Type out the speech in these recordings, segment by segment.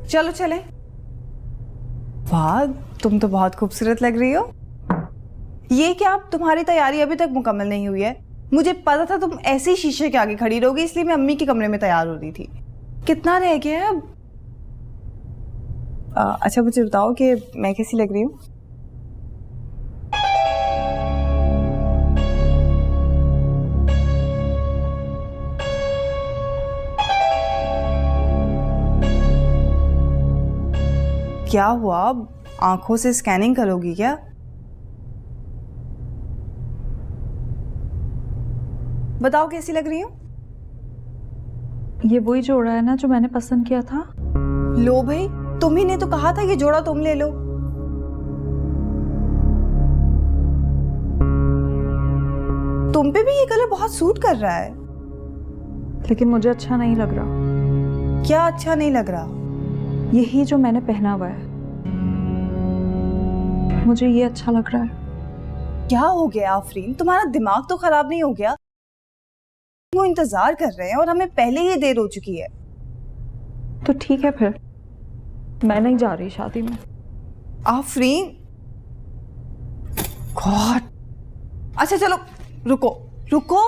चलो चले। वाह, तुम तो बहुत खूबसूरत लग रही हो। ये क्या, तुम्हारी तैयारी अभी तक मुकम्मल नहीं हुई है? मुझे पता था तुम ऐसे ही शीशे के आगे खड़ी रहोगी, इसलिए मैं अम्मी के कमरे में तैयार हो रही थी। कितना रह गया है अब? अच्छा मुझे बताओ कि मैं कैसी लग रही हूँ? क्या हुआ, आंखों से स्कैनिंग करोगी क्या? बताओ कैसी लग रही हूँ? ये वही जोड़ा है ना जो मैंने पसंद किया था। लो भाई, तुम्ही ने तो कहा था ये जोड़ा तुम ले लो। तुम पे भी ये कलर बहुत सूट कर रहा है। लेकिन मुझे अच्छा नहीं लग रहा। क्या अच्छा नहीं लग रहा? यही जो मैंने पहना हुआ है, मुझे ये अच्छा लग रहा है। क्या हो गया आफरीन, तुम्हारा दिमाग तो खराब नहीं हो गया? वो इंतजार कर रहे हैं और हमें पहले ही देर हो चुकी है। तो ठीक है फिर, मैं नहीं जा रही शादी में। आफरीन, गॉड। अच्छा चलो, रुको रुको।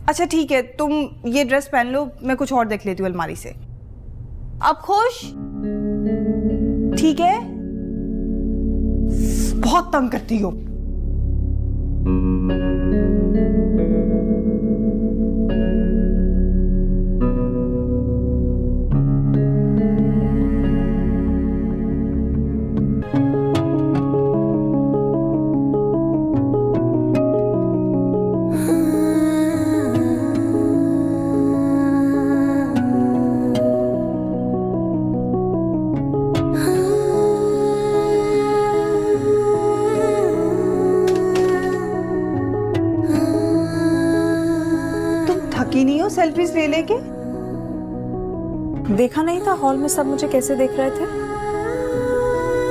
अच्छा ठीक है, तुम ये ड्रेस पहन लो, मैं कुछ और देख लेती हूँ अलमारी से। आप खुश? ठीक है। बहुत तंग करती हो। थकी नहीं हो सेल्फीज ले लेके? देखा नहीं था हॉल में सब मुझे कैसे देख रहे थे?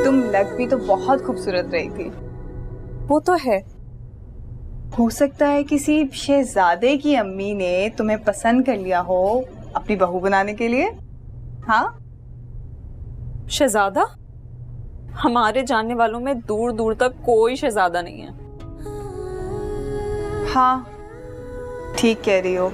तुम लग भी तो बहुत खूबसूरत रही थी। वो तो है। हो सकता है किसी शहजादे की अम्मी ने तुम्हें पसंद कर लिया हो अपनी बहू बनाने के लिए। हाँ, शहजादा? हमारे जानने वालों में दूर दूर तक कोई शहजादा नहीं है। हाँ ठीक कह रही हो।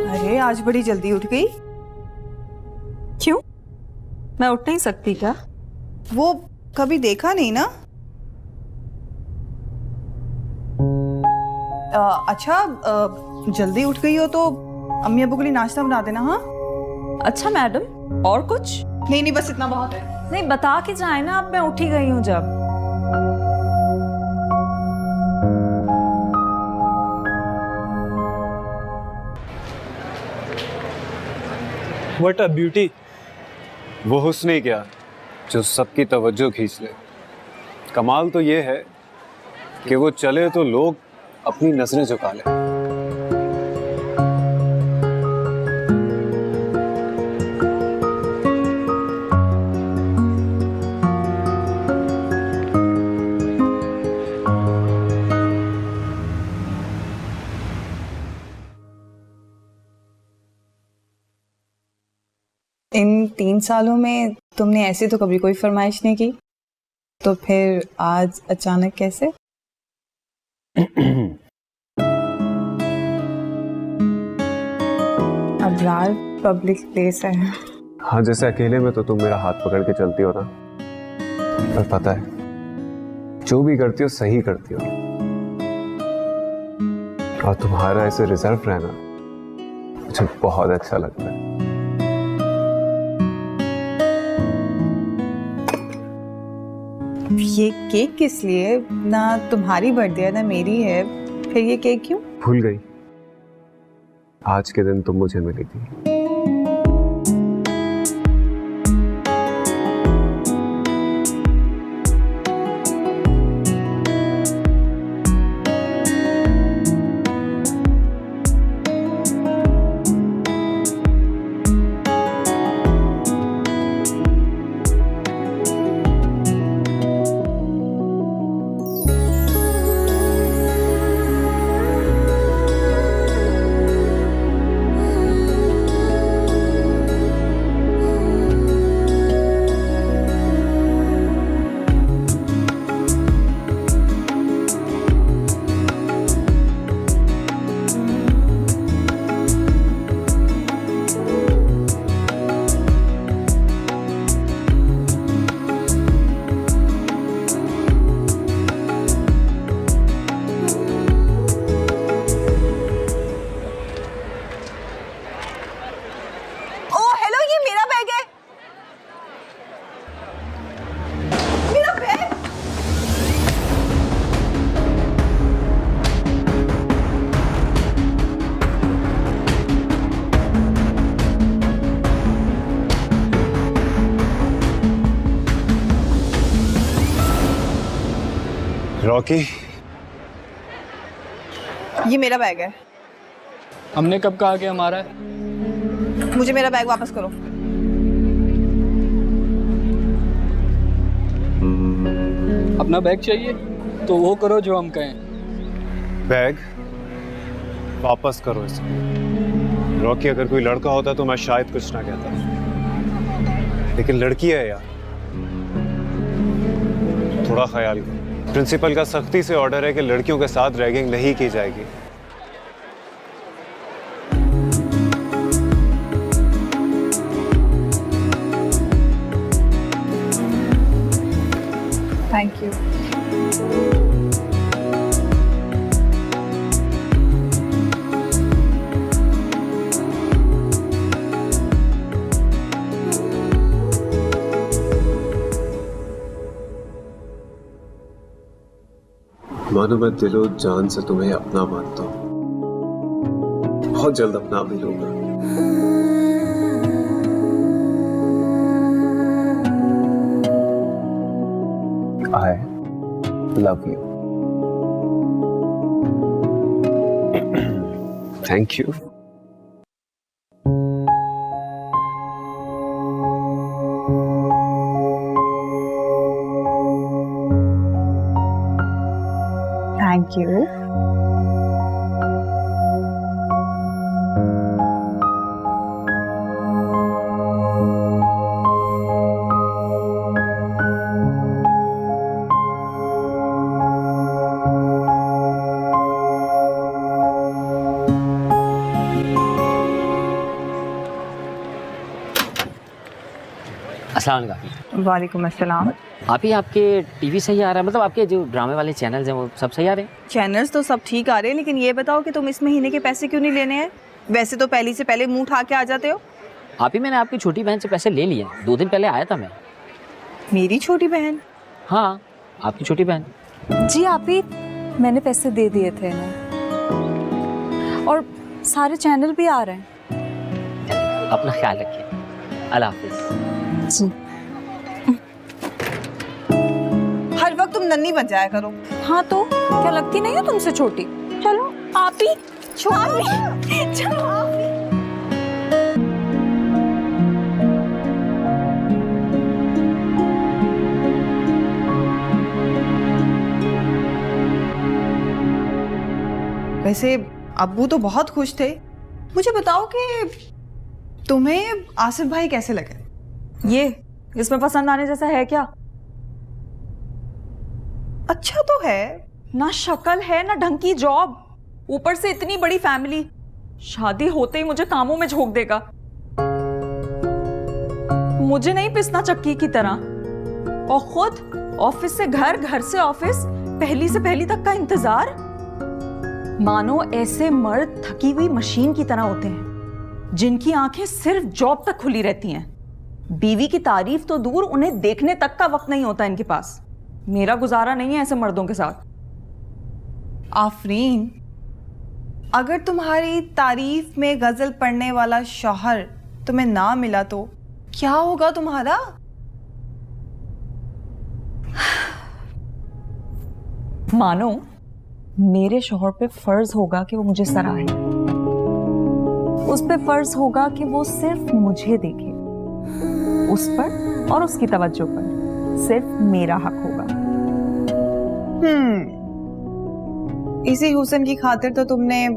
अरे आज बड़ी जल्दी उठ गई। क्यों? मैं उठ नहीं सकती क्या? वो कभी देखा नहीं ना। अच्छा, जल्दी उठ गई हो तो अम्मी अब्बू के लिए नाश्ता बना देना। हाँ अच्छा मैडम, और कुछ? नहीं नहीं, बस इतना बहुत है। नहीं, बता के जाए ना, अब मैं उठी गई हूँ जब। What a beauty! वो हुस्न ही क्या जो सबकी तवज्जो खींच ले। कमाल तो ये है कि वो चले तो लोग अपनी नजरें झुका ले। इन 3 सालों में तुमने ऐसी तो कभी कोई फरमाइश नहीं की, तो फिर आज अचानक कैसे? अब्रार पब्लिक प्लेस है। हाँ, जैसे अकेले में तो तुम मेरा हाथ पकड़ के चलती हो ना, पर पता है जो भी करती हो सही करती हो, और तुम्हारा ऐसे रिजर्व रहना मुझे बहुत अच्छा लगता है। ये केक किस लिए? ना तुम्हारी बर्थडे है ना मेरी है, फिर ये केक क्यों? भूल गई, आज के दिन तुम मुझे मिली थी। रॉकी, ये मेरा बैग है। हमने कब कहा कि हमारा है? मुझे मेरा बैग वापस करो। अपना बैग चाहिए तो वो करो जो हम कहें। बैग वापस करो इसे। रॉकी, अगर कोई लड़का होता तो मैं शायद कुछ ना कहता, लेकिन लड़की है यार, थोड़ा ख्याल करो। प्रिंसिपल का सख्ती से ऑर्डर है कि लड़कियों के साथ रैगिंग नहीं की जाएगी। Thank you. मानो मैं दिलो जान से तुम्हें अपना मानता हूँ, बहुत जल्द अपना भी लूंगा। I love you. Thank you. Thank you. अस्सलाम वालेकुम। वालेकुम अस्सलाम। आप ही आपके टीवी सही आ रहा है, मतलब आपके जो ड्रामे वाले चैनल्स हैं वो सब सही आ रहे हैं? चैनल्स तो सब ठीक आ रहे हैं, लेकिन ये बताओ कि तुम इस महीने के पैसे क्यों नहीं लेने हैं? वैसे तो पहली से पहले मुंह उठा के आ जाते हो। आप ही, मैंने आपकी छोटी बहन से पैसे ले लिए, 2 दिन पहले आया था मैं। मेरी छोटी बहन? हाँ, आपकी छोटी बहन। जी आप ही, मैंने पैसे दे दिए थे इन्हें और सारे चैनल भी आ रहे हैं। अपना ख्याल रखिए। अल्लाह हाफिज। जी। हर वक्त तुम नन्ही बन जाया करो। हाँ तो क्या लगती नहीं हो तुमसे छोटी? चलो आप ही छोटी, चलो आप ही। वैसे अब्बू तो बहुत खुश थे। मुझे बताओ कि तुम्हें आसिफ भाई कैसे लगे? ये इसमें पसंद आने जैसा है क्या? अच्छा तो है। ना शक्ल है ना ढंग की जॉब, ऊपर से इतनी बड़ी फैमिली। शादी होते ही मुझे कामों में झोंक देगा। मुझे नहीं पिसना चक्की की तरह। और खुद ऑफिस से घर, घर से ऑफिस, पहली से पहली तक का इंतजार। मानो ऐसे मर्द थकी हुई मशीन की तरह होते हैं जिनकी आंखें सिर्फ जॉब तक खुली रहती हैं। बीवी की तारीफ तो दूर, उन्हें देखने तक का वक्त नहीं होता इनके पास। मेरा गुजारा नहीं है ऐसे मर्दों के साथ। आफरीन, अगर तुम्हारी तारीफ में गजल पढ़ने वाला शौहर तुम्हें ना मिला तो क्या होगा तुम्हारा? मानो मेरे शौहर पे फर्ज होगा कि वो मुझे सराहे, उस पे फर्ज होगा कि वो सिर्फ मुझे देखे, उस पर और उसकी तवज्जो पर सिर्फ मेरा हक होगा। इसी हुस्न की खातिर तो तुमने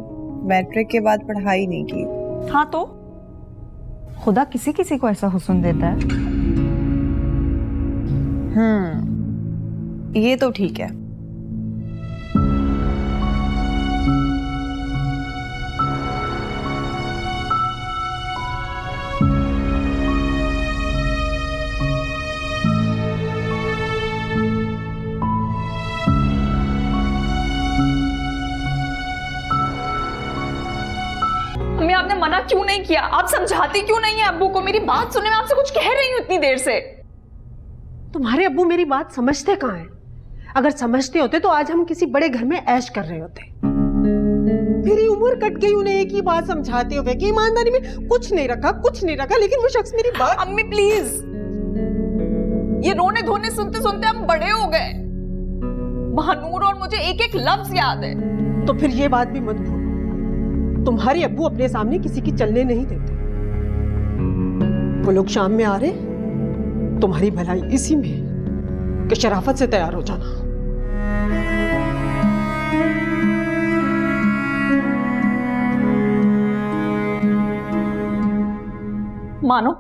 मैट्रिक के बाद पढ़ाई नहीं की। हाँ तो खुदा किसी किसी को ऐसा हुस्न देता है। ये तो ठीक है। मम्मी आपने मना क्यों नहीं किया? आप समझाती क्यों नहीं है अब्बू को? मेरी बात सुनने में आपसे कुछ कह रही हूँ इतनी देर से। तुम्हारे अब्बू मेरी बात समझते कहाँ हैं? अगर समझते होते तो आज हम किसी बड़े घर में ऐश कर रहे होते। मेरी उम्र कट गई उन्हें एक ही बात समझाते हुए कि ईमानदारी में कुछ नहीं रखा, लेकिन वो शख्स मेरी बात। अम्मी प्लीज, ये रोने धोने सुनते सुनते हम बड़े हो गए। महानूर और मुझे एक एक लफ्ज याद है। तो फिर ये बात भी मत भूलो, तुम्हारे अब्बू अपने सामने किसी की चलने नहीं देते। वो लोग शाम में आ रहे, तुम्हारी भलाई इसी में है कि शराफत से तैयार हो जाना। मानो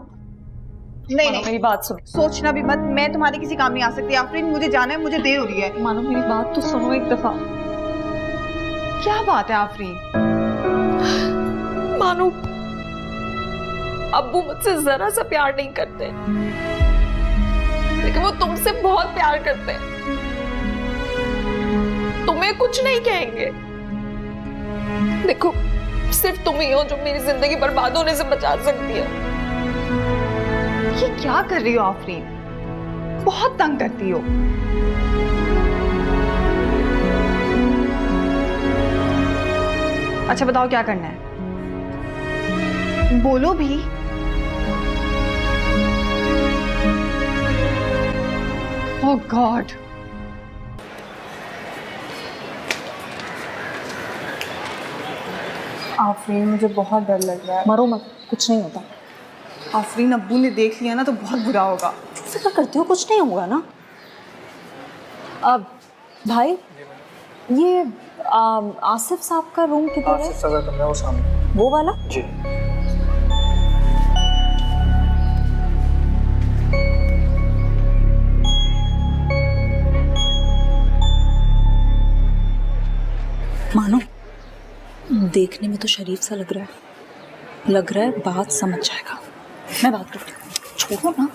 नहीं मानो, मेरी बात सुनो। सोचना भी मत, मैं तुम्हारे किसी काम नहीं आ सकती आफरीन, मुझे जाना है, मुझे देर हो रही है। मानो मेरी बात तो सुनो एक दफा। क्या बात है आफरीन? मानो अब्बू मुझसे जरा सा प्यार नहीं करते, लेकिन वो तुमसे बहुत प्यार करते हैं। तुम्हें कुछ नहीं कहेंगे। देखो, सिर्फ तुम ही हो जो मेरी जिंदगी बर्बाद होने से बचा सकती है। ये क्या कर रही हो आफरीन? बहुत तंग करती हो। अच्छा बताओ क्या करना है, बोलो भी। ओह गॉड, आफरीन मुझे बहुत डर लग रहा है। मरो मत, कुछ नहीं होता। आफरीन अब्बू ने देख लिया ना तो बहुत बुरा होगा। फिक्र करती हो, कुछ नहीं होगा ना। अब भाई, ये आसिफ साहब का रूम किधर है? आसिफ साहब का कमरा वो सामने। वो वाला? जी। मानो, देखने में तो शरीफ सा लग रहा है, बात समझ जाएगा। मैं बात करती हूँ, छोड़ो ना।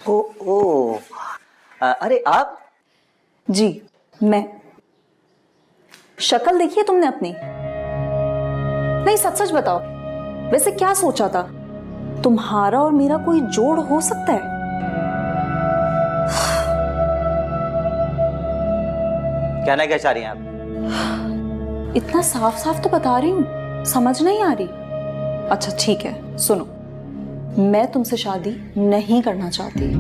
ओ अरे आप? जी मैं। शक्ल देखी है तुमने अपनी? नहीं, सच सच बताओ, वैसे क्या सोचा था? तुम्हारा और मेरा कोई जोड़ हो सकता है? कहना क्या चाह रही हैं आप? इतना साफ साफ तो बता रही हूँ, समझ नहीं आ रही? अच्छा ठीक है, सुनो, मैं तुमसे शादी नहीं करना चाहती,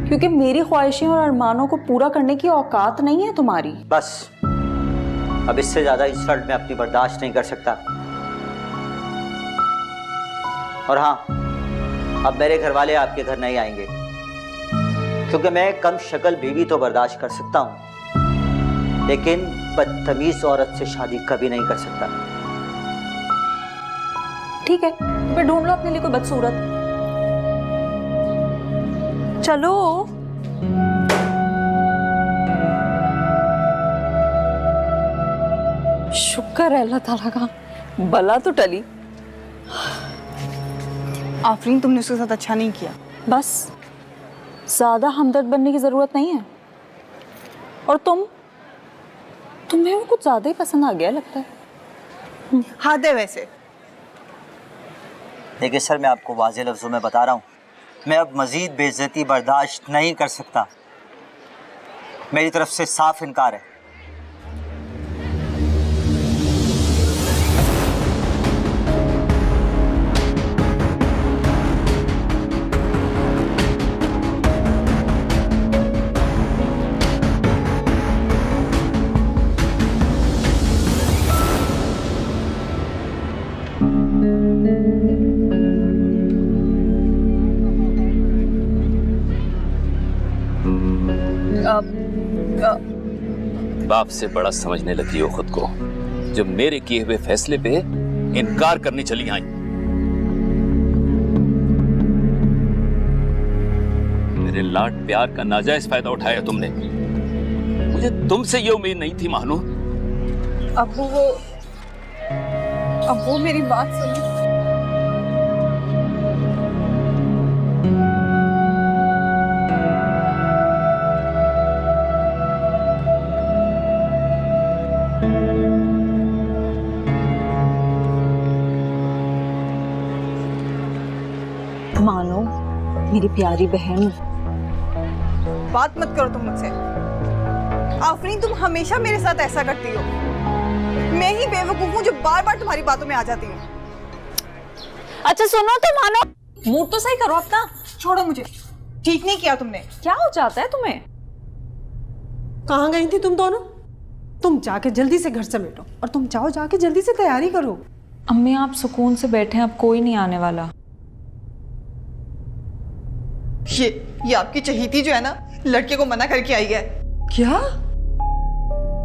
क्योंकि मेरी ख्वाहिशें और अरमानों को पूरा करने की औकात नहीं है तुम्हारी। बस, अब इससे ज्यादा इंसल्ट मैं अपनी बर्दाश्त नहीं कर सकता। और हाँ, अब मेरे घर वाले आपके घर नहीं आएंगे, क्योंकि मैं कम शक्ल बीवी तो बर्दाश्त कर सकता हूं, लेकिन बदतमीज औरत से शादी कभी नहीं कर सकता। ठीक है, फिर ढूंढ लो अपने लिए कोई बदसूरत। चलो। शुक्र है अल्लाह ताला का, बला तो टली। आफरीन तुमने उसके साथ अच्छा नहीं किया। बस, ज्यादा हमदर्द बनने की जरूरत नहीं है। और तुम्हें वो कुछ ज्यादा ही पसंद आ गया लगता है। हाँ दे वैसे। देखिए सर, मैं आपको वाज़ेह लफ्ज़ों में बता रहा हूँ, मैं अब मज़ीद बेइज्जती बर्दाश्त नहीं कर सकता। मेरी तरफ से साफ इनकार है। बाप से बड़ा समझने लगी हो खुद को, जो मेरे किए हुए फैसले पे इनकार करने चली आई। मेरे लाड प्यार का नाजायज फायदा उठाया तुमने। मुझे तुमसे ये उम्मीद नहीं थी मानो। अब वो मेरी बात सुनो। मानो, मेरी प्यारी बहन। बात मत करो तुम मुझसे। आफरीन तुम हमेशा मेरे साथ ऐसा करती हो। मैं ही बेवकूफ हूँ जो बार बार तुम्हारी बातों में आ जाती हूँ। अच्छा सुनो तो मानो, मूड तो सही करो अपना। छोड़ो मुझे। ठीक नहीं किया तुमने। क्या हो जाता है तुम्हें? कहाँ गई थी तुम दोनों? तुम जाके जल्दी से घर समेटो और तुम जाओ जाके जल्दी से तैयारी करो। अम्मी आप सुकून से बैठे, अब कोई नहीं आने वाला। ये आपकी चहेती जो है ना, लड़के को मना करके आई है। क्या?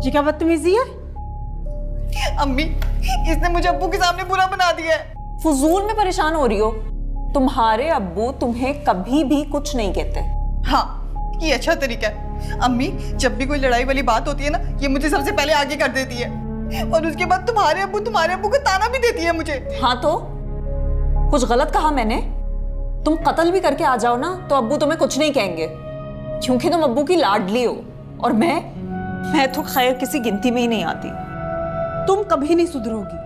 ये क्या बदतमीजी है? अम्मी, इसने मुझे अब्बू के सामने बुरा बना दिया है। फजूल में परेशान हो रही हो। तुम्हारे अब्बू तुम्हें कभी भी कुछ नहीं कहते। हाँ, ये अच्छा तरीका है। अम्मी, जब भी कोई लड़ाई वाली बात होती है ना, ये मुझे सबसे पहले आगे कर देती है और उसके बाद तुम्हारे अब्बू को ताना भी देती है मुझे। हाँ तो कुछ गलत कहा मैंने? तुम कत्ल भी करके आ जाओ ना तो अब्बू तुम्हें कुछ नहीं कहेंगे, क्योंकि तुम अब्बू की लाडली हो। और मैं तो खैर किसी गिनती में ही नहीं आती। तुम कभी नहीं सुधरोगी।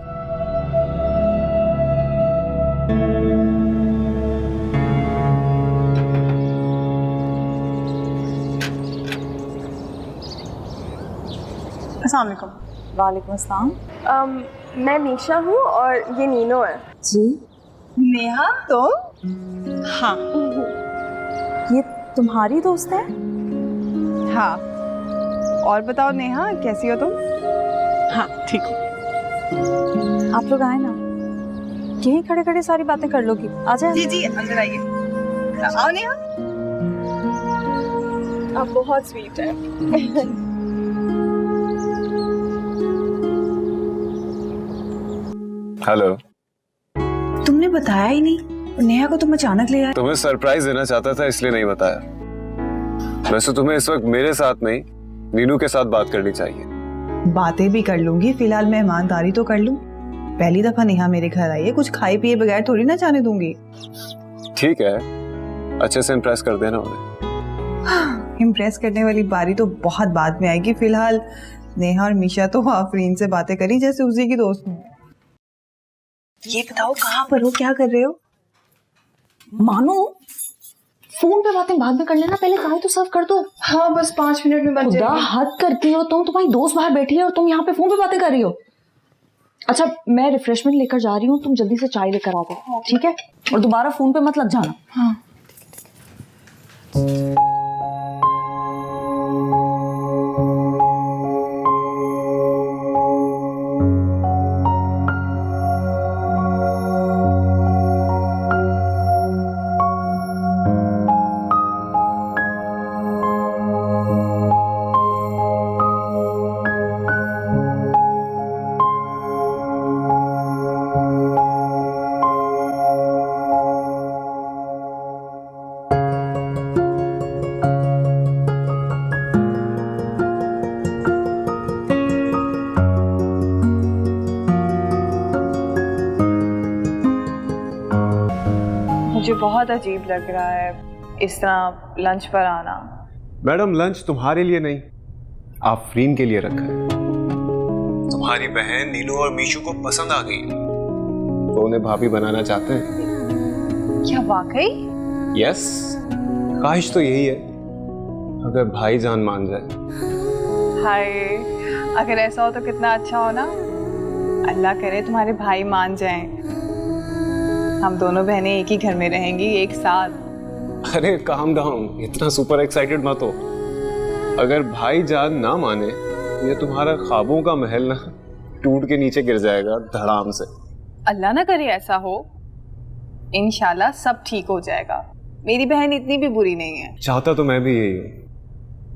अस्सलाम वालेकुम। वालेकुम अस्सलाम। मैं मीशा हूँ और ये नीनो है। जी, नेहा तो? हाँ। ये तुम्हारी दोस्त है? हाँ। और बताओ नेहा, कैसी हो तुम? हाँ, ठीक हो। आप लोग आए ना, यहीं खड़े खड़े सारी बातें कर लोगी। आ जाए। जी अंदर आइए। आओ नेहा। आप बहुत स्वीट है। हेलो। तुमने बताया ही नहीं, नेहा को तुम अचानक ले आए। तुम्हें सरप्राइज देना चाहता था इसलिए नहीं बताया। वैसे तुम्हें इस वक्त मेरे साथ नहीं, नीनू के साथ बात करनी चाहिए। बातें भी कर लूंगी, फिलहाल मेहमानदारी तो कर लूं। पहली दफा नेहा मेरे घर आई है, कुछ खाए पिए बगैर थोड़ी ना जाने दूंगी। ठीक है, अच्छे से इम्प्रेस कर देना उन्हें। इम्प्रेस करने वाली बारी तो बहुत बाद में आएगी। फिलहाल नेहा और मीशा तो आफरीन से बातें करी जैसे उसी की दोस्त हूँ। ये बताओ कहाँ पर हो, क्या कर रहे हो? मानो फोन पे बातें बाद में कर लेना, पहले चाय तो सर्व कर दो। हाँ, बस 5 मिनट में बन खुदा जाएगी। हद करती हो तुम। तुम्हारी दोस्त बाहर बैठी है और तुम यहाँ पे फोन पे बातें कर रही हो। अच्छा, मैं रिफ्रेशमेंट लेकर जा रही हूँ, तुम जल्दी से चाय लेकर आ जाओ, ठीक है? और दोबारा फोन पे मत लग जाना। हाँ। मुझे बहुत अजीब लग रहा है इस तरह लंच पर आना। मैडम, लंच तुम्हारे लिए नहीं, आफरीन के लिए रखा है। तुम्हारी बहन नीनू और मीशू को पसंद आ गई, तो उन्हें भाभी बनाना चाहते हैं। क्या वाकई? यस, ख्वाहिश तो यही है, अगर भाईजान मान जाए। हाय, अगर ऐसा हो तो कितना अच्छा हो ना। अल्लाह करे तुम्हारे भाई मान जाएं। हम दोनों बहनें एक ही घर में रहेंगी, एक साथ। अरे काम डाउन, इतना सुपर एक्साइटेड मत हो। अगर भाईजान ना माने, ये तुम्हारा ख्वाबों का महल ना टूट के नीचे गिर जाएगा धड़ाम से। अल्लाह ना करे ऐसा हो। इंशाल्लाह सब ठीक हो जाएगा। मेरी बहन इतनी भी बुरी नहीं है। चाहता तो मैं भी यही हूँ,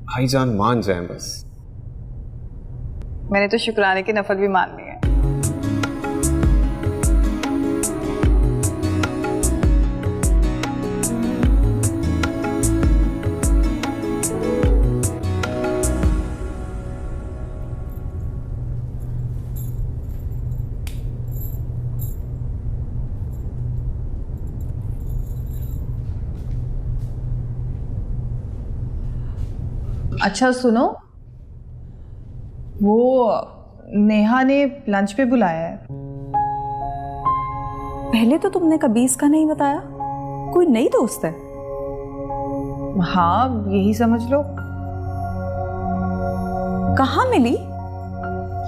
भाईजान मान जाए बस। मैंने तो शुक्राने की नफल भी मान ली है। अच्छा सुनो, वो नेहा ने लंच पे बुलाया है। पहले तो तुमने कभी इसका नहीं बताया। कोई नई दोस्त है? हाँ, यही समझ लो। कहाँ मिली?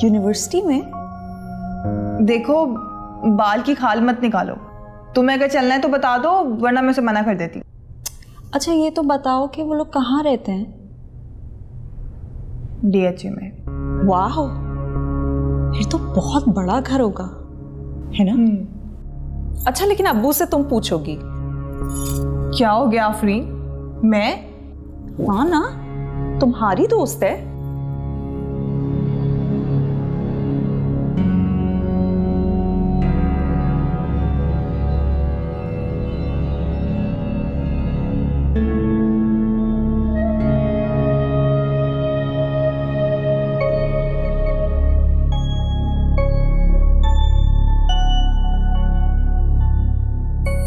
यूनिवर्सिटी में? देखो, बाल की खाल मत निकालो। तुम्हें अगर चलना है तो बता दो, वरना मैं उसे मना कर देती। अच्छा ये तो बताओ कि वो लोग कहाँ रहते हैं? डीएचए में। वाह, फिर तो बहुत बड़ा घर होगा, है ना? अच्छा लेकिन अब्बू से तुम पूछोगी? क्या हो गया आफरीन? मैं? हाँ ना, तुम्हारी दोस्त है।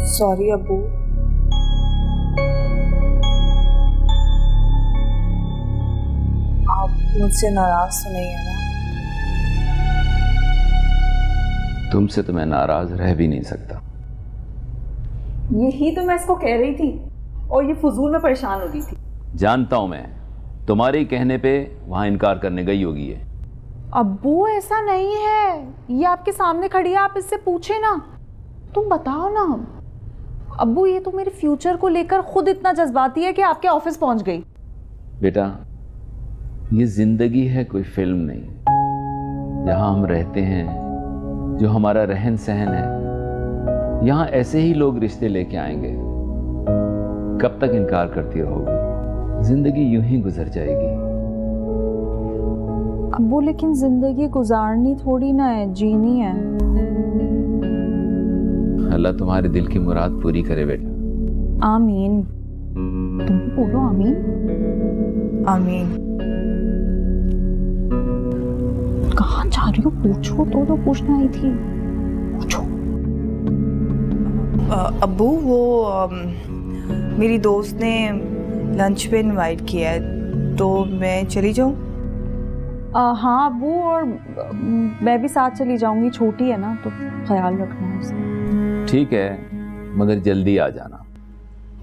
सॉरी अब्बू। आप मुझसे नाराज तो नहीं है ना? तुमसे तो मैं नाराज रह भी नहीं सकता। यही तो मैं इसको कह रही थी और ये फजूल में परेशान हो गई थी। जानता हूं मैं, तुम्हारे कहने पे वहां इनकार करने गई होगी ये। अब्बू ऐसा नहीं है, ये आपके सामने खड़ी है, आप इससे पूछे ना। तुम बताओ ना अब्बू, ये तो मेरे फ्यूचर को लेकर खुद इतना जज्बाती है कि आपके ऑफिस पहुंच गई। बेटा, ये जिंदगी है, कोई फिल्म नहीं। जहां हम रहते हैं, जो हमारा रहन सहन है, यहां ऐसे ही लोग रिश्ते लेके आएंगे। कब तक इनकार करती रहोगी? जिंदगी यूं ही गुजर जाएगी। अब्बू लेकिन जिंदगी गुजारनी थोड़ी ना है, जीनी है। अल्लाह तुम्हारे दिल की मुराद पूरी करे बेटा। आमीन। तुम भी बोलो आमीन। आमीन। कहाँ जा रही हो? पूछो तो पूछना आई थी, पूछो। अब्बू वो मेरी दोस्त ने लंच पे इनवाइट किया है, तो मैं चली जाऊँ? हाँ अब्बू, और मैं भी साथ चली जाऊंगी, छोटी है ना तो ख्याल रखना है उसका। ठीक है, मगर जल्दी आ जाना।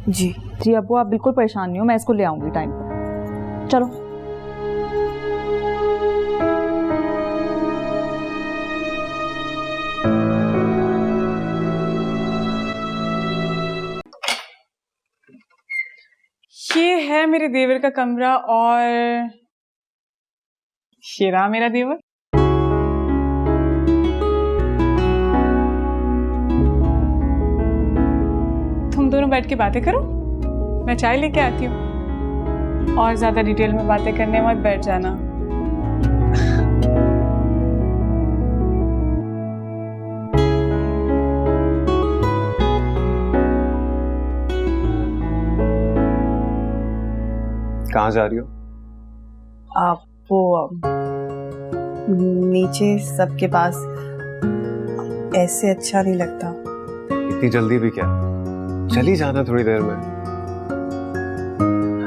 जी जी अब्बू, आप बिल्कुल परेशान नहीं हो, मैं इसको ले आऊंगी टाइम पर। चलो। ये है मेरे देवर का कमरा और ये रहा मेरा देवर। तुम दोनों बैठ के बातें करो, मैं चाय लेके आती हूँ। और ज्यादा डिटेल में बातें करने मत बैठ जाना। कहाँ जा रही हो? आप वो नीचे सबके पास ऐसे अच्छा नहीं लगता। इतनी जल्दी भी क्या? चली जाना थोड़ी देर में।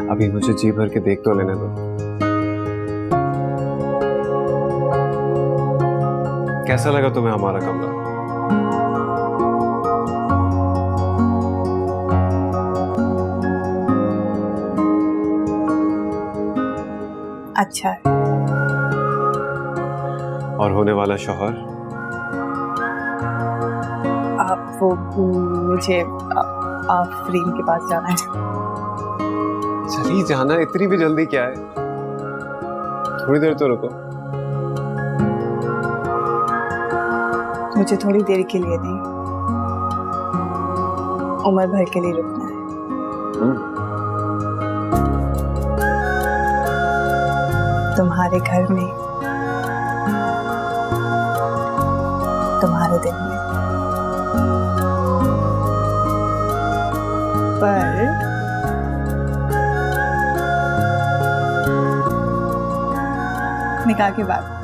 अभी मुझे जी भर के देख तो लेने दो। कैसा लगा तुम्हें हमारा कमरा? अच्छा है। और होने वाला शौहर? आप वो मुझे आफरीन के पास जाना है। चली जाना, इतनी भी जल्दी क्या है? थोड़ी देर तो रुको। मुझे थोड़ी देर के लिए नहीं, उम्र भर के लिए रुकना है। तुम्हारे घर में, तुम्हारे दिल में। पर निकाह के बाद।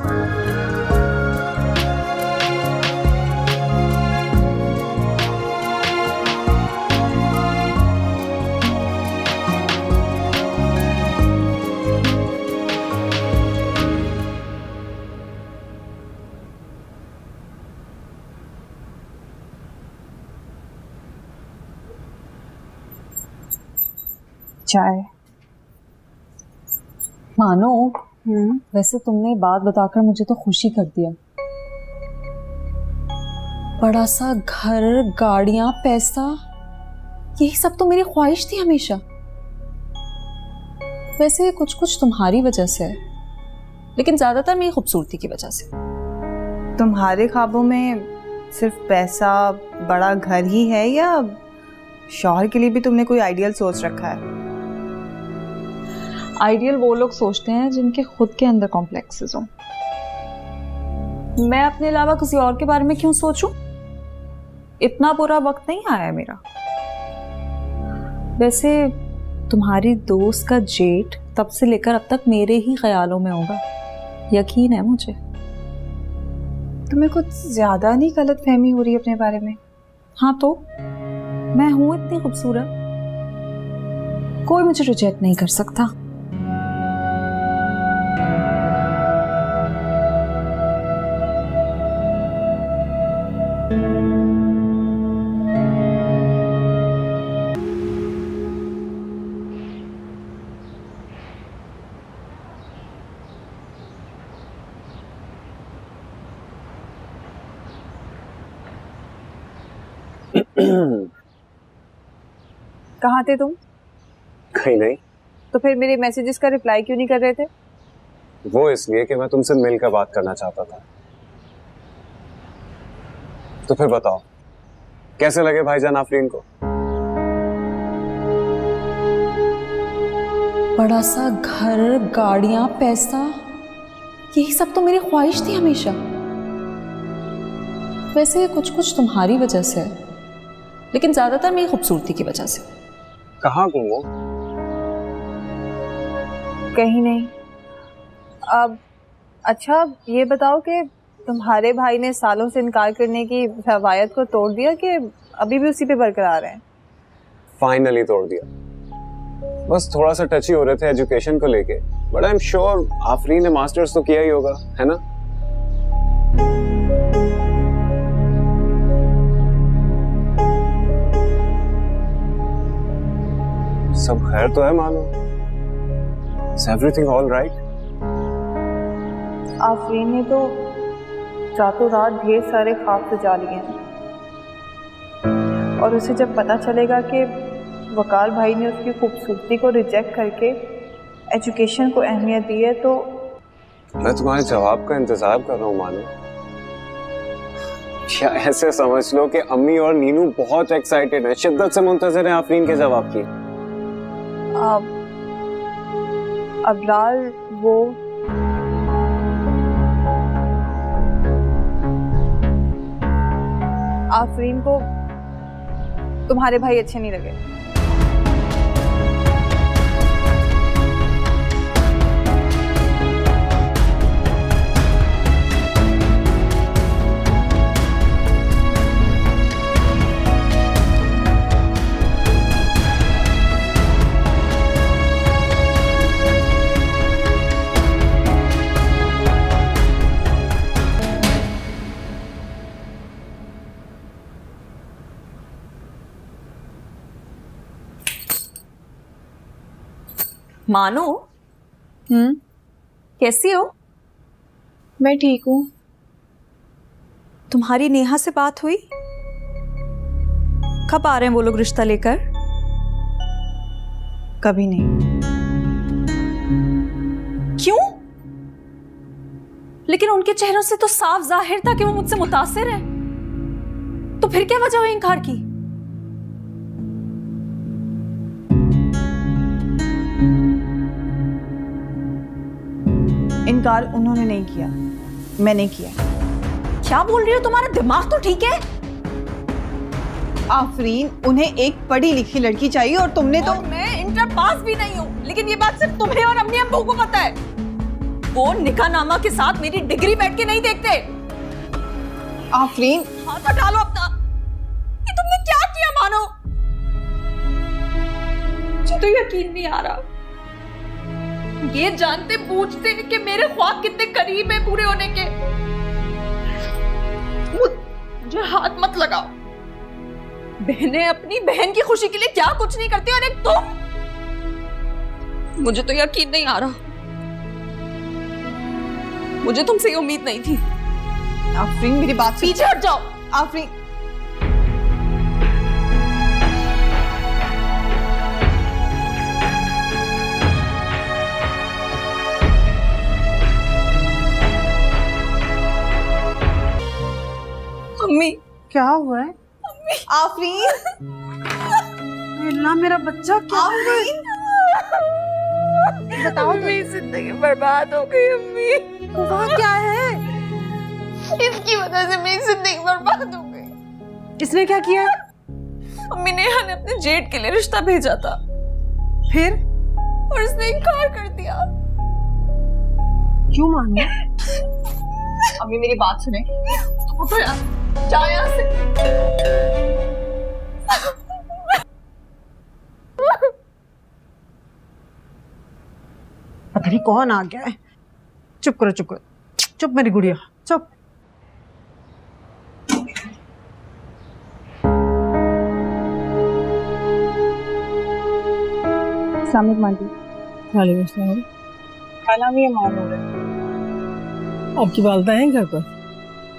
चाय। मानो, वैसे तुमने बात बताकर मुझे तो खुशी कर दिया। बड़ा सा घर, गाड़ियां, पैसा, यही सब तो मेरी ख्वाहिश थी हमेशा। वैसे कुछ कुछ तुम्हारी वजह से है, लेकिन ज्यादातर मेरी खूबसूरती की वजह से। तुम्हारे ख्वाबों में सिर्फ पैसा, बड़ा घर ही है या शौहर के लिए भी तुमने कोई आइडियल सोच रखा है? आइडियल वो लोग सोचते हैं जिनके खुद के अंदर कॉम्प्लेक्सेस हों। मैं अपने अलावा किसी और के बारे में क्यों सोचूं? इतना बुरा वक्त नहीं आया मेरा। वैसे तुम्हारी दोस्त का जेठ तब से लेकर अब तक मेरे ही ख्यालों में होगा, यकीन है मुझे। तुम्हें कुछ ज्यादा नहीं गलतफहमी हो रही अपने बारे में? हाँ तो मैं हूं इतनी खूबसूरत, कोई मुझे रिजेक्ट नहीं कर सकता। कहाँ थे तुम? कहीं नहीं। तो फिर मेरे मैसेजेस का रिप्लाई क्यों नहीं कर रहे थे? वो इसलिए कि मैं तुमसे मिलकर बात करना चाहता था। तो फिर बताओ, कैसे लगे भाईजान आफरीन को? बड़ा सा घर, गाड़ियां, पैसा, यही सब तो मेरी ख्वाहिश थी हमेशा। वैसे कुछ कुछ तुम्हारी वजह से है, लेकिन ज्यादातर मेरी खूबसूरती की वजह से। कहाँ गुम हो? कहीं नहीं। अब अच्छा ये बताओ कि तुम्हारे भाई ने सालों से इनकार करने की रवायत को तोड़ दिया कि अभी भी उसी पे बरकरार है? फाइनली तोड़ दिया। बस थोड़ा सा टची हो रहे थे एजुकेशन को लेके, but I am sure Afreen ने मास्टर्स तो किया ही होगा, है ना? सब खैर तो है मानो? Is everything all right? Afreen ने तो रातों रात ढेर सारे ख्वाब सजा लिए हैं, और उसे जब पता चलेगा कि वकार भाई ने उसकी खूबसूरती को रिजेक्ट करके एजुकेशन को अहमियत दी है, तो मैं तुम्हारे जवाब का इंतजार कर रहा हूँ मानो। क्या ऐसे समझ लो कि अम्मी और नीनू बहुत एक्साइटेड है, शिद्दत से मुंतजर है आफरीन के जवाब की। अबरार वो आफरीन को तुम्हारे भाई अच्छे नहीं लगे? मानो, कैसी हो? मैं ठीक हूँ। तुम्हारी नेहा से बात हुई? कब आ रहे हैं वो लोग रिश्ता लेकर? कभी नहीं। क्यों? लेकिन उनके चेहरों से तो साफ जाहिर था कि वो मुझसे मुतासिर है, तो फिर क्या वजह हुई इनकार की? इनकार उन्होंने नहीं किया, मैंने किया। क्या बोल रही हो? तुम्हारा दिमाग तो ठीक है? आफरीन, उन्हें एक पढ़ी लिखी लड़की चाहिए और तुमने तो मैं इंटर पास भी नहीं हूँ, लेकिन ये बात सिर्फ तुम्हें और अम्मी अब्बू को पता है। वो निकाहनामा के साथ मेरी डिग्री बैठ के नहीं देखते। आफरीन, हाथ हटा लो अपना। ये तुमने क्या किया मानो? मुझे तो यकीन नहीं आ रहा। ये जानते पूछते कि मेरे ख्वाब कितने करीब है पूरे होने के। मुझे हाथ मत लगाओ। बहनें अपनी बहन की खुशी के लिए क्या कुछ नहीं करती, और एक तुम। मुझे तो यकीन नहीं आ रहा। मुझे तुमसे ये उम्मीद नहीं थी। आफरीन, मेरी बात पीछे हट जाओ। आफरीन, अम्मी क्या हुआ है? आफरीन, अल्लाह मेरा बच्चा क्या हुआ? बताओ तो। मेरी जिंदगी बर्बाद हो गई अम्मी। हुआ क्या है? इसकी वजह से मेरी जिंदगी बर्बाद हो गई। इसने क्या किया? अम्मी नेहा ने अपने जेठ के लिए रिश्ता भेजा था फिर और इसने इनकार कर दिया। क्यों मान लिया? अम्मी मेरी बात सुने, उठो यार, जाओ यहाँ से। पता नहीं कौन आ गया है। चुप करो चुप करो, चुप मेरी गुड़िया, चुप। सलाम आंटी। वालेकुम सलाम। क्या नाम है मानो? आपकी वालदा हैं घर पर?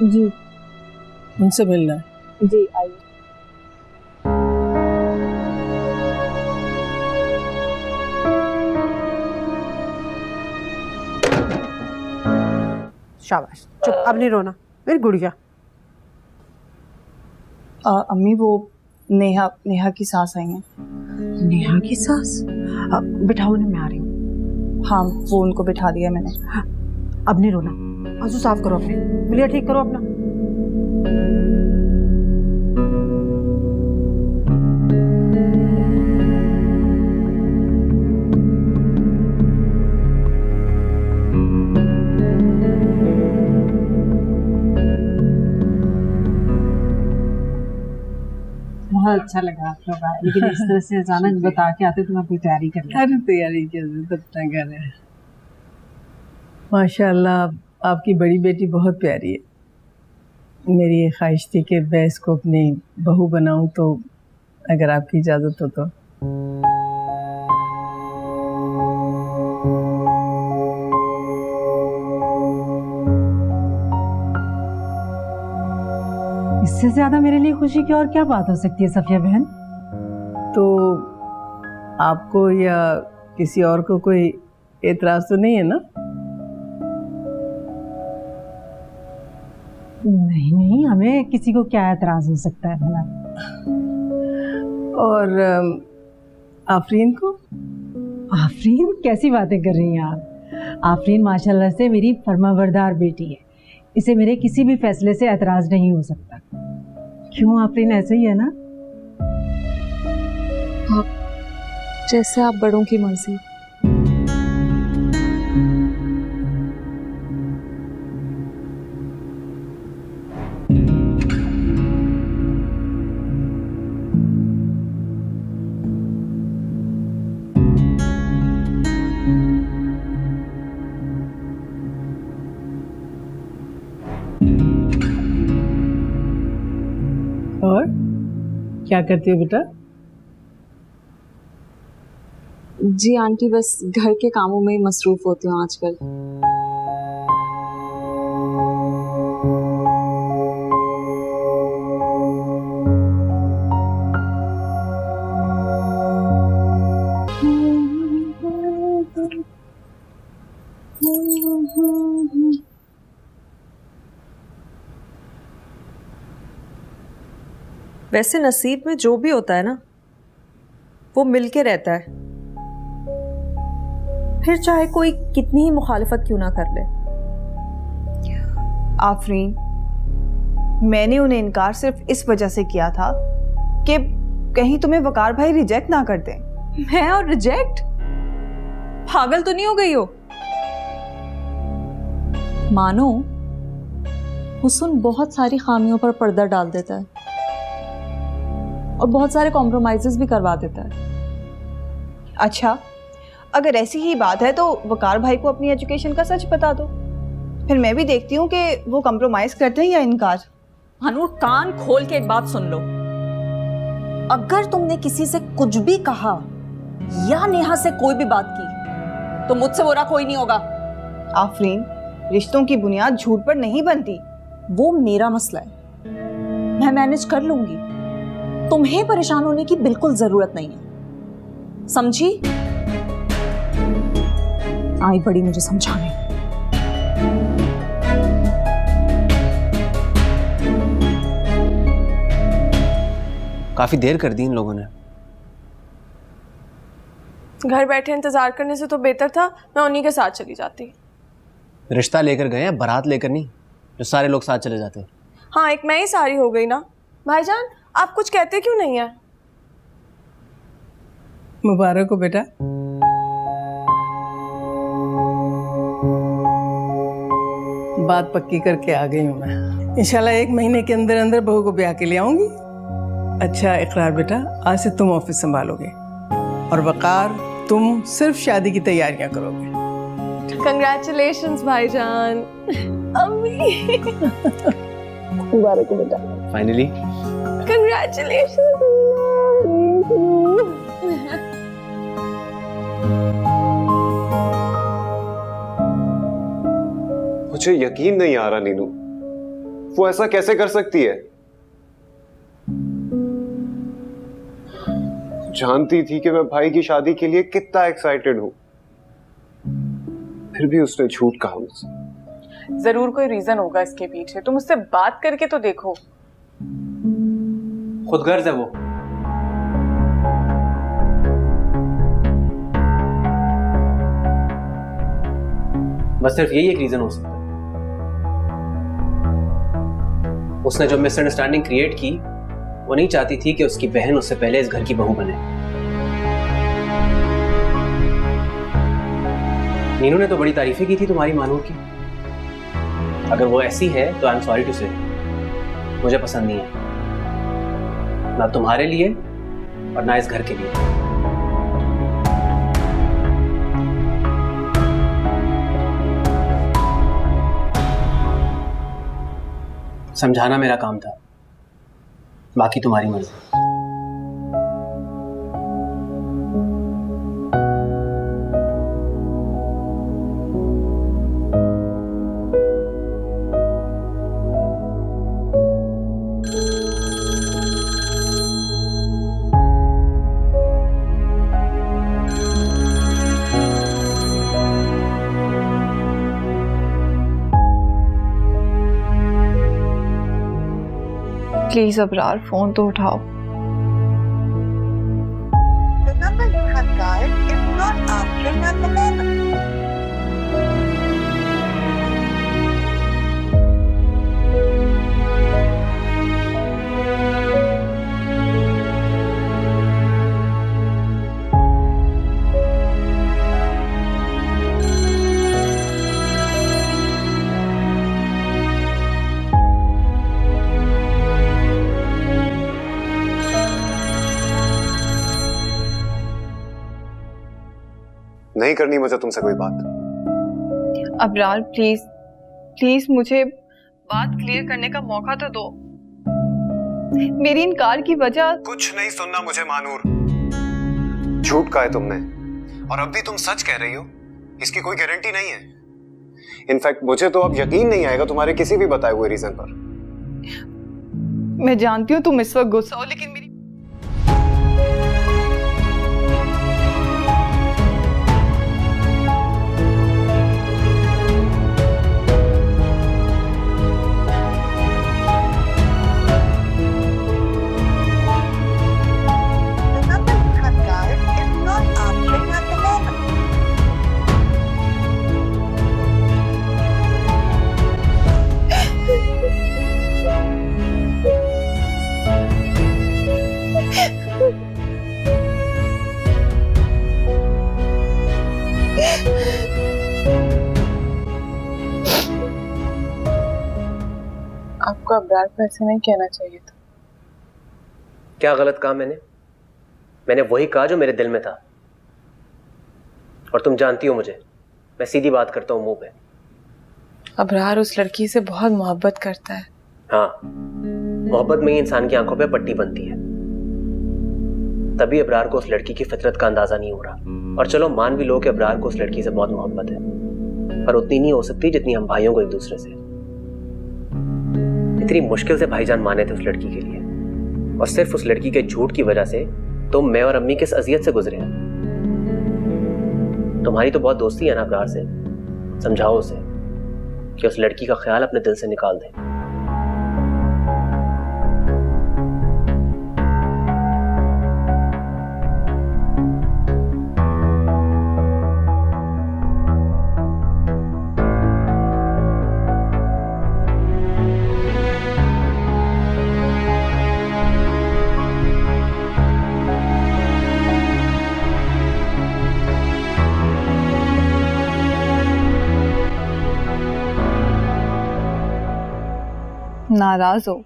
जी उनसे मिलना है। जी आइए। शाबाश, चुप, अब नहीं रोना मेरी गुड़िया। अम्मी वो नेहा की सास आई हैं। नेहा की सास? बिठाओ उन्हें, मैं आ रही हूँ। हाँ वो उनको बिठा दिया मैंने। अब नहीं रोना, आंसू साफ करो अपने, बिलिया ठीक करो अपना। बहुत अच्छा लगा आप लोग आए, लेकिन इस तरह से अचानक बता के आते तो मैं कोई तैयारी कर लेती। अरे तैयारी की जरूरत अपना कर रहे हैं। माशाल्लाह आपकी बड़ी बेटी बहुत प्यारी है। मेरी ये ख्वाहिश थी कि मैं इसको अपनी बहू बनाऊं, तो अगर आपकी इजाज़त हो तो। इससे ज्यादा मेरे लिए खुशी की और क्या बात हो सकती है सफिया बहन? तो आपको या किसी और को कोई एतराज़ तो नहीं है ना? नहीं नहीं, हमें किसी को क्या एतराज हो सकता है भला। और आफरीन को? आफरीन कैसी बातें कर रही हैं आप? आफरीन माशाल्लाह से मेरी फरमाबरदार बेटी है, इसे मेरे किसी भी फैसले से एतराज नहीं हो सकता। क्यों आफरीन, ऐसे ही है ना? जैसे आप बड़ों की मर्जी। और क्या करती हो बेटा? जी आंटी, बस घर के कामों में ही मसरूफ होती हूँ आजकल। वैसे नसीब में जो भी होता है ना, वो मिलके रहता है, फिर चाहे कोई कितनी ही मुखालिफत क्यों ना कर ले। आफरीन, मैंने उन्हें इनकार सिर्फ इस वजह से किया था कि कहीं तुम्हें वकार भाई रिजेक्ट ना कर दें। मैं और रिजेक्ट? पागल तो नहीं हो गई हो? मानो हुस्न बहुत सारी खामियों पर पर्दा डाल देता है और बहुत सारे कॉम्प्रोमाइजेस भी करवा देता है। अच्छा, अगर ऐसी ही बात है तो वकार भाई को अपनी एजुकेशन का सच बता दो, फिर मैं भी देखती हूँ कि वो कॉम्प्रोमाइज करते हैं या इनकार। हनूर, कान खोल के एक बात सुन लो, अगर तुमने किसी से कुछ भी कहा या नेहा से कोई भी बात की तो मुझसे बुरा कोई नहीं होगा। आफरीन, रिश्तों की बुनियाद झूठ पर नहीं बनती। वो मेरा मसला है, मैं मैनेज कर लूंगी, तुम्हें परेशान होने की बिल्कुल जरूरत नहीं है, समझी? आई बड़ी मुझे समझाने। काफ़ी देर कर दी इन लोगों ने। घर बैठे इंतजार करने से तो बेहतर था मैं उन्हीं के साथ चली जाती। रिश्ता लेकर गए हैं, बारात लेकर नहीं, जो सारे लोग साथ चले जाते हैं। हाँ, एक मैं ही सारी हो गई ना। भाईजान आप कुछ कहते क्यों नहीं है? मुबारक हो बेटा। बात पक्की करके आ गई हूँ मैं। इंशाल्लाह 1 महीने के अंदर अंदर बहू को ब्याह के लिए आऊंगी। अच्छा इकरार बेटा, आज से तुम ऑफिस संभालोगे और वकार तुम सिर्फ शादी की तैयारियां करोगे। कंग्रेचुलेशंस भाईजान। अम्मी मुबारक हो बेटा। Finally congratulations. मुझे यकीन नहीं आ रहा नीनू, वो ऐसा कैसे कर सकती है? जानती थी कि मैं भाई की शादी के लिए कितना एक्साइटेड हूं, फिर भी उसने झूठ कहा मुझसे। जरूर कोई रीजन होगा इसके पीछे, तुम उससे बात करके तो देखो। खुदगर्ज है वो। बस सिर्फ यही एक रीजन हो सकता है। उसने जो मिसअंडरस्टैंडिंग क्रिएट की, वो नहीं चाहती थी कि उसकी बहन उससे पहले इस घर की बहू बने। नीनू ने तो बड़ी तारीफें की थी तुम्हारी मानूर की। अगर वो ऐसी है तो आई एम सॉरी टू से, मुझे पसंद नहीं है, ना तुम्हारे लिए और ना इस घर के लिए। समझाना मेरा काम था, बाकी तुम्हारी मर्जी। प्लीज अबरार फोन तो उठाओ। नहीं करनी मुझे तुमसे कोई बात। अबरार प्लीज प्लीज मुझे बात क्लियर करने का मौका तो दो। मेरी इनकार की वजह कुछ नहीं सुनना मुझे मानूर। झूठ कहा है तुमने और अब भी तुम सच कह रही हो, इसकी कोई गारंटी नहीं है। इनफैक्ट मुझे तो अब यकीन नहीं आएगा तुम्हारे किसी भी बताए हुए रीजन पर। मैं जानती हूँ तुम इस वक्त गुस्सा हो, लेकिन मेरी आपको अबरार को ऐसे नहीं कहना चाहिए था। क्या गलत कहा मैंने? मैंने वही कहा जो मेरे दिल में था। और तुम जानती हो मुझे, मैं सीधी बात करता हूँ मुंह पे। अबरार उस लड़की से बहुत मोहब्बत करता है। हाँ, मोहब्बत में ही इंसान की आंखों पे पट्टी बनती है, तभी अबरार को उस लड़की की फितरत का अंदाजा नहीं हो रहा। और चलो मान भी लो कि अबरार को उस लड़की से बहुत मोहब्बत है, पर उतनी नहीं हो सकती जितनी हम भाइयों को एक दूसरे से। इतनी मुश्किल से भाईजान माने थे उस लड़की के लिए, और सिर्फ उस लड़की के झूठ की वजह से तुम, मैं और अम्मी किस अजियत से गुजरे हैं। तुम्हारी तो बहुत दोस्ती है ना अबरार से, समझाओ उसे कि उस लड़की का ख्याल अपने दिल से निकाल दे। नाराज हो?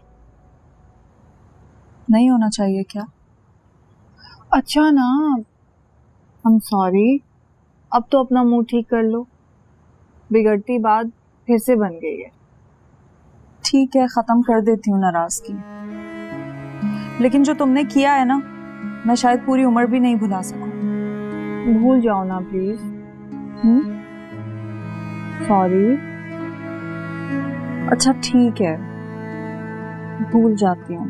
नहीं होना चाहिए क्या? अच्छा ना, आई एम सॉरी। अब तो अपना मुंह ठीक कर लो, बिगड़ती बात फिर से बन गई है। ठीक है, खत्म कर देती हूँ नाराजगी, लेकिन जो तुमने किया है ना, मैं शायद पूरी उम्र भी नहीं भुला सकूं। भूल जाओ ना प्लीज। सॉरी। अच्छा ठीक है, भूल जाती हूँ।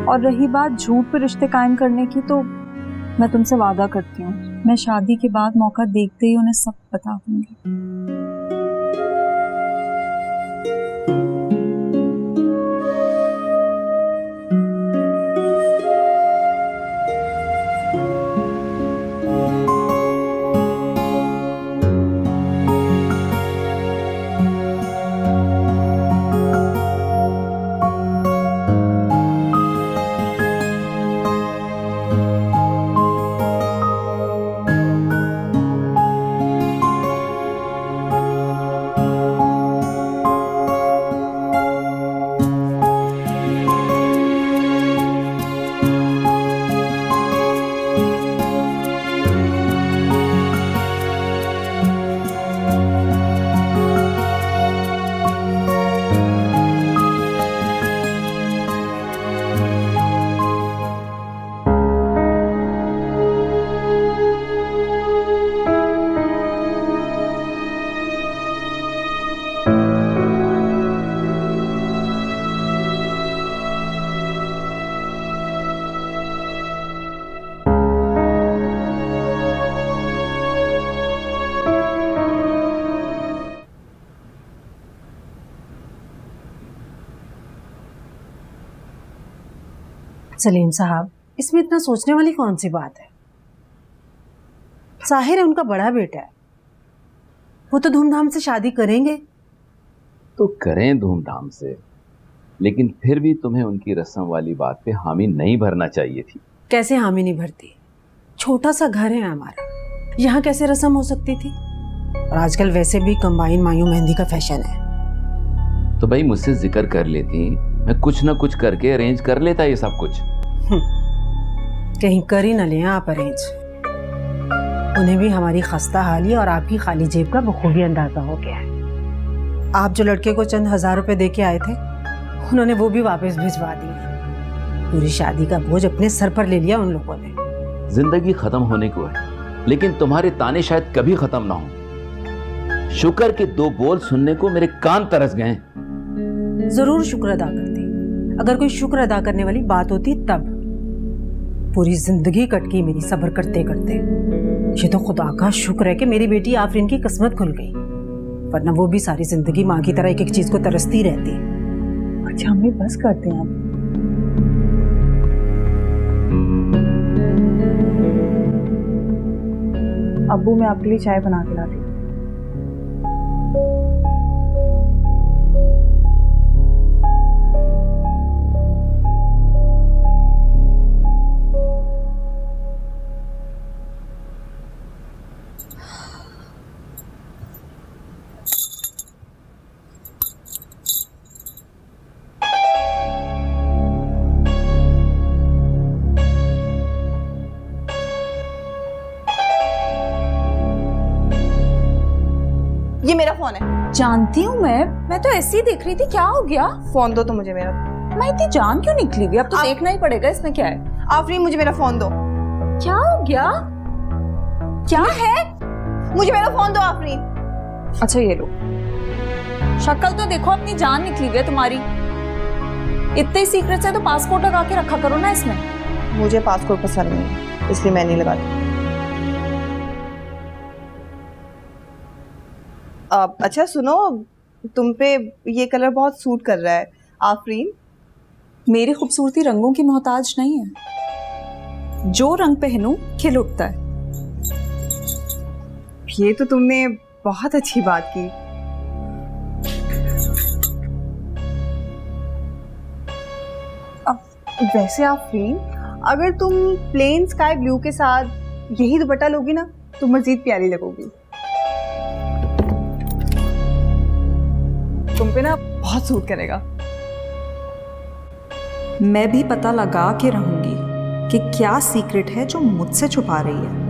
और रही बात झूठ पे रिश्ते कायम करने की, तो मैं तुमसे वादा करती हूँ, मैं शादी के बाद मौका देखते ही उन्हें सब बता दूंगी। सलीम साहब, इसमें इतना सोचने वाली कौन सी बात है? साहिर है उनका बड़ा बेटा है, वो तो धूमधाम से शादी करेंगे। तो करें धूमधाम से, लेकिन फिर भी तुम्हें उनकी रस्म वाली बात पे हामी नहीं भरना चाहिए थी। कैसे हामी नहीं भरती? छोटा सा घर है हमारा, यहाँ कैसे रस्म हो सकती थी? और आजकल वैसे भी कंबाइन मायूं मेहंदी का फैशन है। तो भाई मुझसे जिक्र कर लेती, मैं कुछ ना कुछ करके अरेंज कर लेता ये सब कुछ। कहीं कर ही न लें आप अरेंज। उन्हें भी हमारी खस्ता हाली और आपकी खाली जेब का बखूबी अंदाजा हो गया है। आप जो लड़के को चंद हजार रुपए दे के आए थे, उन्होंने वो भी वापस भिजवा दिए। पूरी शादी का बोझ अपने सर पर ले लिया उन लोगों ने। जिंदगी खत्म होने को है, लेकिन तुम्हारे ताने शायद कभी खत्म ना हो। शुक्र के दो बोल सुनने को मेरे कान तरस गए। जरूर शुक्र अदा करती, अगर कोई शुक्र अदा करने वाली बात होती तब। पूरी जिंदगी कट गई मेरी सब्र करते करते। ये तो खुदा का शुक्र है कि मेरी बेटी आफरीन की किस्मत खुल गई, वरना वो भी सारी जिंदगी माँ की तरह एक एक चीज को तरसती रहती। अच्छा अम्मी बस करते हैं अब। अब्बू मैं आपके लिए चाय बना के लाती हूँ। ये मेरा फोन है। जानती हूँ मैं तो ऐसे ही देख रही थी। क्या हो गया? फोन दो तो मुझे मेरा। मैं इतनी जान क्यों निकली हुई? अब तो देखना ही पड़ेगा इसमें क्या है। आफरीन मुझे मेरा फोन दो। क्या हो गया? क्या है? मुझे मेरा फोन दो आफरीन। अच्छा ये लो। शक्ल तो देखो, अपनी जान निकली हुई है तुम्हारी। इतने सीक्रेट से तो पासपोर्ट लगा के रखा करो ना इसमें। मुझे पासपोर्ट पसंद नहीं, इसलिए मैं नहीं लगाती। अच्छा सुनो, तुम पे ये कलर बहुत सूट कर रहा है आफरीन। मेरी खूबसूरती रंगों की मोहताज नहीं है, जो रंग पहनूं खिल उठता है। ये तो तुमने बहुत अच्छी बात की। अब वैसे आफरीन, अगर तुम प्लेन स्काई ब्लू के साथ यही दुपट्टा लोगी ना तो मजीद प्यारी लगोगी। तुम पे ना बहुत सूट करेगा। मैं भी पता लगा के रहूंगी कि क्या सीक्रेट है जो मुझसे छुपा रही है।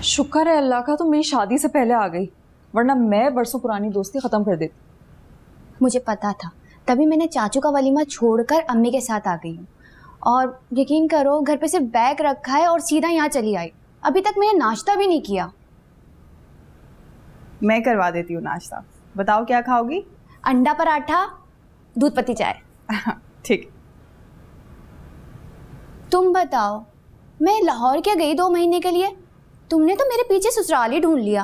शुक्र है अल्लाह का तुम मेरी शादी से पहले आ गई, वरना मैं बरसों पुरानी दोस्ती खत्म कर देती। मुझे पता था, तभी मैंने चाचू का वलीमा छोड़कर अम्मी के साथ आ गई हूँ। और यकीन करो घर पे सिर्फ बैग रखा है और सीधा यहाँ चली आई। अभी तक मैंने नाश्ता भी नहीं किया। मैं करवा देती हूँ नाश्ता। बताओ क्या खाओगी? अंडा पराठा, दूध पत्ती चाय। ठीक। तुम बताओ, मैं लाहौर क्या गई 2 महीने के लिए, तुमने तो मेरे पीछे ससुराल ही ढूंढ लिया।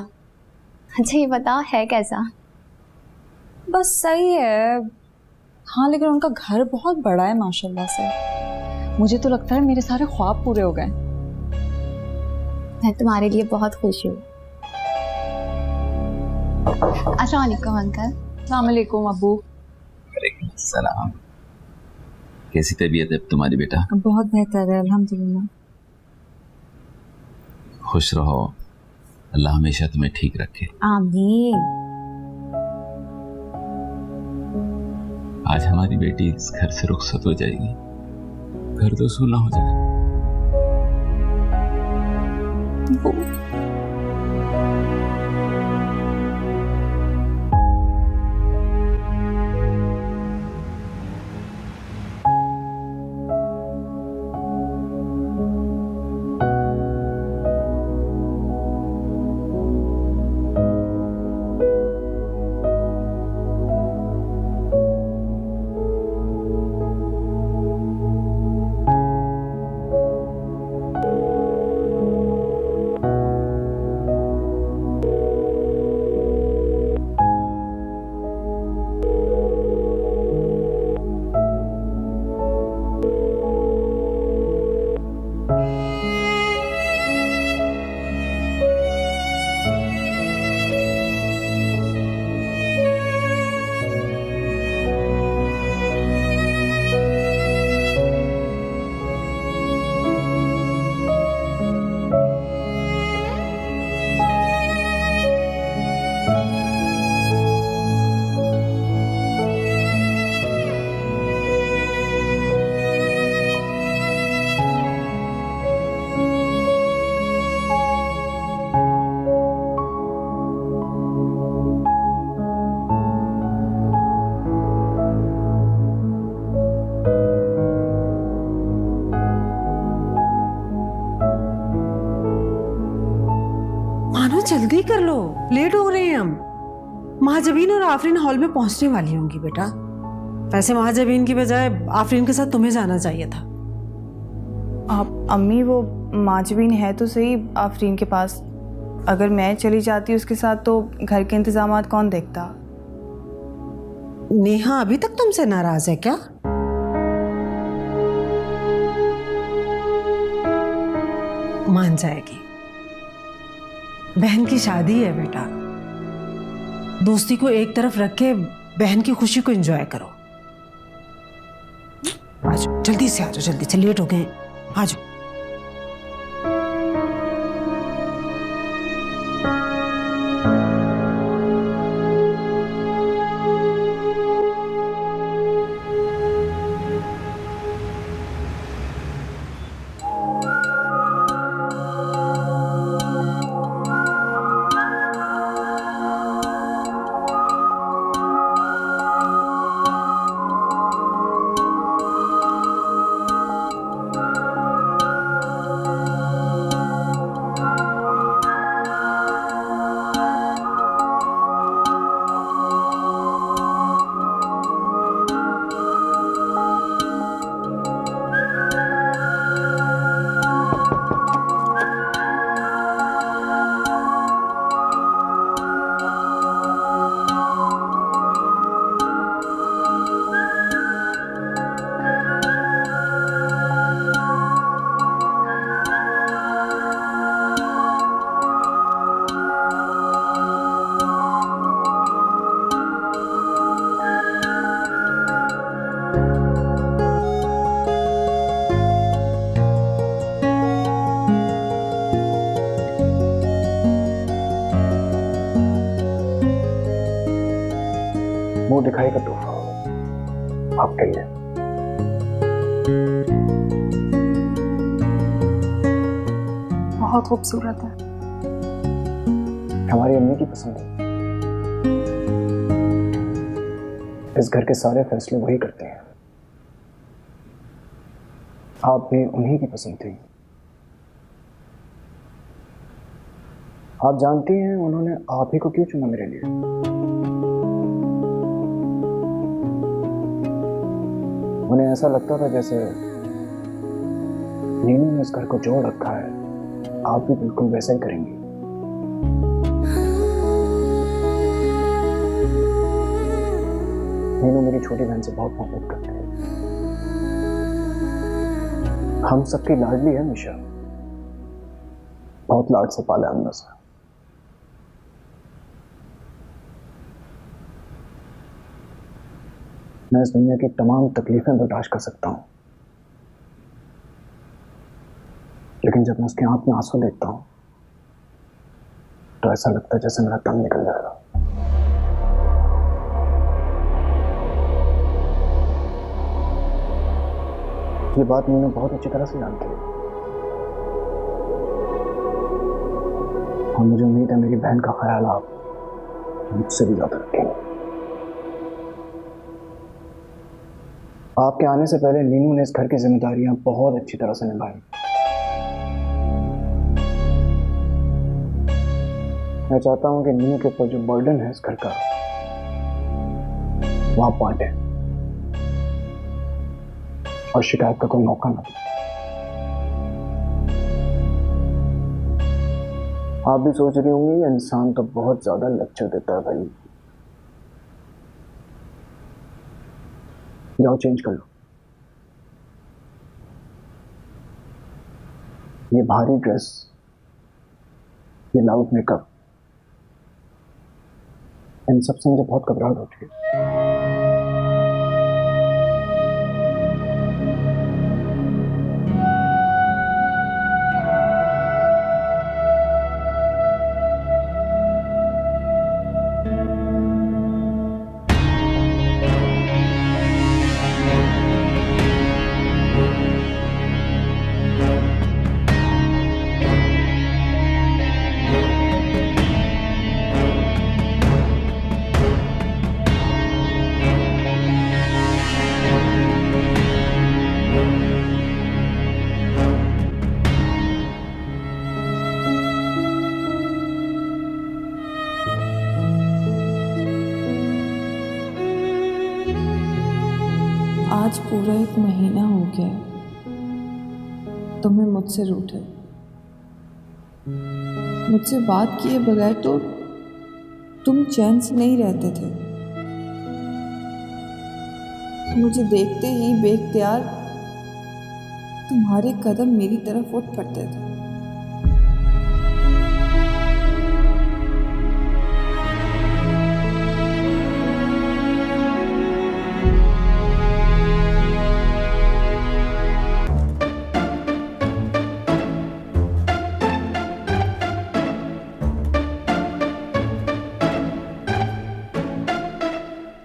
अच्छा ये बताओ है कैसा? बस सही है, हाँ लेकिन उनका घर बहुत बड़ा है माशाल्लाह से। मुझे तो लगता है मेरे सारे ख्वाब पूरे हो गए। मैं तुम्हारे लिए बहुत खुश हूँ। अस्सलाम वालेकुम अंकल। अस्सलाम वालेकुम अब्बू। सलाम। कैसी तबीयत है तुम्हारी बेटा? बहुत बेहतर है अल्हम्दुलिल्लाह। खुश रहो, अल्लाह हमेशा तुम्हें ठीक रखे। आमीन। आज हमारी बेटी इस घर से रुखसत हो जाएगी, घर तो सूना हो जाएगा। मानो जल्दी कर लो, लेट हो रहे हैं हम। महाजबीन और आफरीन हॉल में पहुंचने वाली होंगी बेटा। वैसे महाजबीन की बजाय आफरीन के साथ तुम्हें जाना चाहिए था। आप अम्मी, वो माजबीन है तो सही आफरीन के पास। अगर मैं चली जाती उसके साथ तो घर के इंतजामात कौन देखता? नेहा अभी तक तुमसे नाराज है क्या? मान जाएगी। बहन की शादी है बेटा, दोस्ती को एक तरफ रख के बहन की खुशी को एंजॉय करो। आजो जल्दी से, आजो जल्दी से, लेट हो गए। आजो। मुंह दिखाई का तोहफा आपके लिए। बहुत खूबसूरत है। हमारी अम्मी की पसंद है। इस घर के सारे फैसले वही करते हैं। आप भी उन्हीं की पसंद थी। आप जानती हैं उन्होंने आप ही को क्यों चुना मेरे लिए? उन्हें ऐसा लगता था जैसे नीनू ने इस घर को जोड़ रखा है, आप भी बिल्कुल वैसा ही करेंगी। मीनू मेरी छोटी बहन से बहुत मोहब्बत करती है। हम सबकी लाडली है निशा, बहुत लाड से पाला हमने उसे। मैं इस दुनिया की तमाम तकलीफें बर्दाश्त कर सकता हूं, लेकिन जब मैं उसकी आंख में आंसू देखता हूं तो ऐसा लगता है जैसे मेरा दम निकल जाएगा। ये बात मीनू बहुत अच्छी तरह से जानती है और मुझे उम्मीद है मेरी बहन का ख्याल आप मुझसे भी ज्यादा रखेंगे। आपके आने से पहले नीनू ने इस घर की जिम्मेदारियां बहुत अच्छी तरह से निभाई। मैं चाहता हूं कि नीनू के ऊपर जो बर्डन है इस घर का वो आप बांटे और शिकायत का कोई मौका ना दे। आप भी सोच रही होंगी ये इंसान तो बहुत ज्यादा लेक्चर देता है भाई, जाओ चेंज कर लो। ये भारी ड्रेस, ये लाउड मेकअप, इन सब से मुझे बहुत घबराहट होती है। आज पूरा 1 महीना हो गया तुम्हें मुझसे रूठे, मुझसे बात किए बगैर तो तुम चैन से नहीं रहते थे। मुझे देखते ही बेख्तियार तुम्हारे कदम मेरी तरफ उठ पड़ते थे।